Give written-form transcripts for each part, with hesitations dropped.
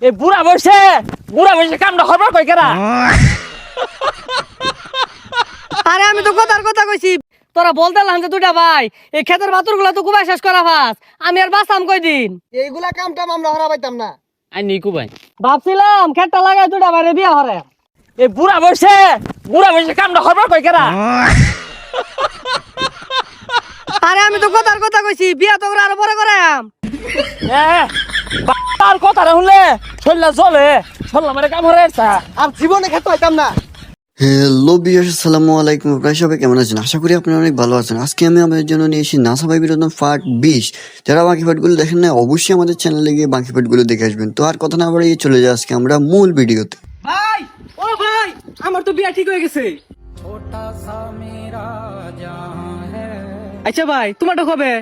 এই বুড়া বসে কামটা হবার কই কেরা? আরে আমি তো কথা কইছি, তোরা বলতেলাম যে দুটা ভাই এই ক্ষেতের বাতুর গুলা তো কুবাই শেষ করা ফাস, আমি আর বাঁচাম কয়দিন? এইগুলা কামটা আমরা হরা পাইতাম না। আই নিকু ভাই ভাবছিলাম ক্ষেতটা লাগাই দুটা ভাইরে বিয়া হরে। এই বুড়া বসে কামটা হবার কই কেরা? আরে আমি তো কথা কইছি, বিয়া তো ওরা আরো বড় করাম। তার কথা শুনলে চললা চলে চললা মানে কাম হরে আর জীবনে খেতে পাইতাম না। হ্যালো বিয়ার্স, আসসালামু আলাইকুম। আপনারা সবাই কেমন আছেন? আশা করি আপনারা অনেক ভালো আছেন। আজকে আমি আপনাদের জন্য নিয়ে এসেছি নাসা ভাই বিনোদন পার্ট 20। যারা বাকি পার্টগুলো দেখেন না, অবশ্যই আমাদের চ্যানেলে গিয়ে বাকি পার্টগুলো দেখে আসবেন। তো আর কথা না বাড়িয়ে চলে যায় আজকে আমরা মূল ভিডিওতে। ভাই ও ভাই, আমার তো বিয়া ঠিক হয়ে গেছে। আচ্ছা ভাই, তোমারটা কবে?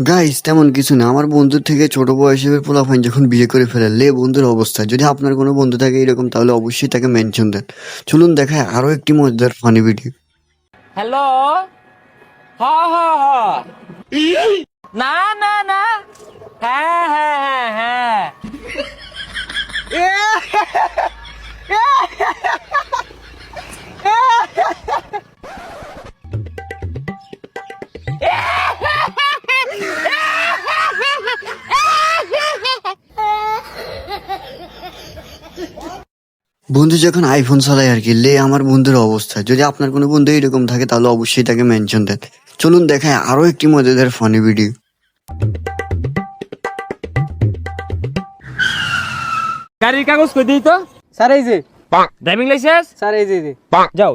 গাইস, তেমন কিছু না। আমার বন্ধুর থেকে ছোট বয়সের পোলাপাইন যখন বিয়ে করে ফেলে লে বন্ধুর অবস্থা। যদি আপনার কোনো বন্ধু থাকে এরকম, তাহলে অবশ্যই তাকে মেনশন দেন। চলুন দেখায় আরো একটি মজাদার ফানি ভিডিও। হ্যালো না না না হ্যাঁ বন্ধু যখন আইফোন চালায় আর কি, লে আমার বন্ধুর অবস্থা। যদি আপনার কোনো বন্ধু এরকম থাকে তাহলে অবশ্যই তাকে মেনশন দেন। চলুন দেখায় আরো একটি মজাদার ফানি ভিডিও। গাড়ির কাগজ কই দিই তো? স্যার এই যে, ড্রাইভিং লাইসেন্স? স্যার এই যে, যাও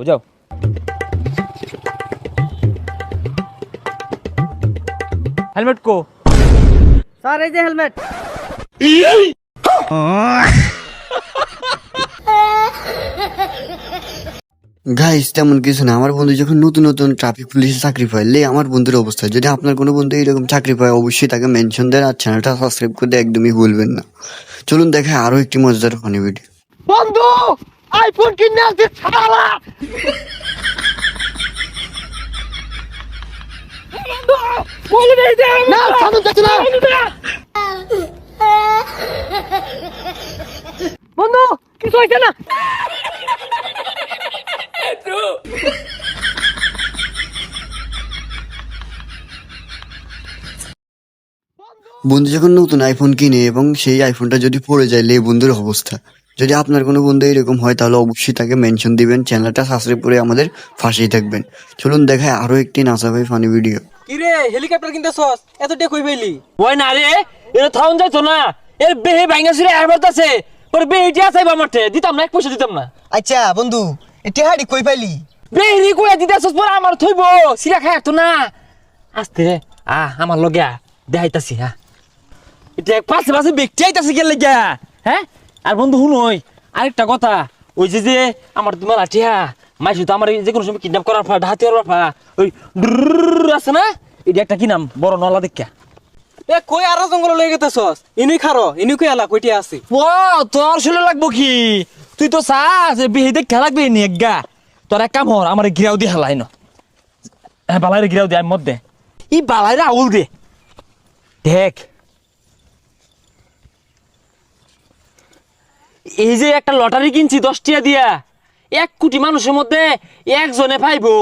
হেলমেট কো? স্যার এই যে হেলমেট। গাইস, তেমন কিছু না। আমার বন্ধু যখন নতুন নতুন ট্রাফিক পুলিশে চাকরি পায়, লে আমার বন্ধুর অবস্থা। যদি আপনার কোনো বন্ধু এরকম চাকরি পায় অবশ্যই তাকে মেনশন দেন আর চ্যানেলটা সাবস্ক্রাইব করতে একদমই ভুলবেন না। চলুন দেখায় আরো একটি মজাদার ফানি ভিডিও। বন্ধু আইফোন কিনে আসছে ছাড়া। না সামনে দেখছি না। বন্ধু কিছু হয়েছে না? বন্ধু যখন নতুন আইফোন কিনে এবং সেই আইফোনটা যদি পড়ে যায়, লে বন্ধুর অবস্থা। যদি আপনার কোনো বন্ধু এরকম হয় তাহলে অবশ্যই তাকে মেনশন দিবেন, চ্যানেলটা সাবস্ক্রাইব করে আমাদের পাশেই থাকবেন। চলুন দেখায় আরো একটি নাসা ভাই ফানি ভিডিও। কি রে, হেলিকপ্টার কিনতেছস? এত টাকা কই পাইলি? ওই না রে, এটা থাউন যাইতো না। এর বেহে ভাঙা ছিঁড়ে আছে পরে বেহেটি আসাইবা মাঠে দিতাম না, এক পয়সা দিতাম না। আচ্ছা বন্ধু এটি হাড়ি কই পাইলি? বেহেরি কইয়া দিতেছস পরে আমার থইব সিরা খাই তো না। আস্তে আমার লগে দেখাইতাছি। এটা পাশে ব্যক্তি আইতাছে গেলে গা। হ্যাঁ আর বন্ধু শুনই আরেকটা কথা, ওই যে আমার তোমার আঠিয়া মাইসু তো আমার যে কোনো সময় কিডন্যাপ করার ফা ডাহাতি করার ফা ওই আছে না, এটা একটা কি নাম বড় নলা দেখা। এ কই আর জঙ্গল লই গেতেছস? ইনুই খারো, ইনুই কই আলা কইটি আছে। ও তোর শুনে লাগবো কি? তুই তো চাস বেহি দেখা লাগবে নি গা। তোর এক কাম হর, আমার গিরাও দিয়ে হেলাই না। হ্যাঁ বালাইরে গিরাও দিয়ে আমি মধ্যে ই বালাইরে আউল দে দেখ। এই যে একটা লটারি কিনছি 10 টাকা দিয়া, 1 কোটি মানুষের মধ্যে একজনে পাইবো।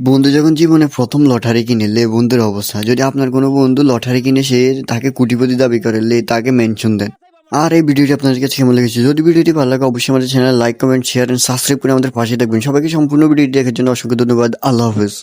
বন্ধু যখন জীবনে প্রথম লটারি কিনে, লে বন্ধুর অবস্থা। যদি আপনার কোনো বন্ধু লটারি কিনে সে তাকে কোটিপতি দাবি করে, লে তাকে মেনশন দেন। আর এই ভিডিওটি আপনাদের কাছে কেমন লেগেছে? যদি ভিডিওটি ভালো লাগে অবশ্যই আমাদের channel like, comment, share and subscribe করে আমাদের পাশে থাকবেন। সবাইকে সম্পূর্ণ ভিডিওটি দেখার জন্য অসংখ্য ধন্যবাদ। আল্লাহ হাফেজ।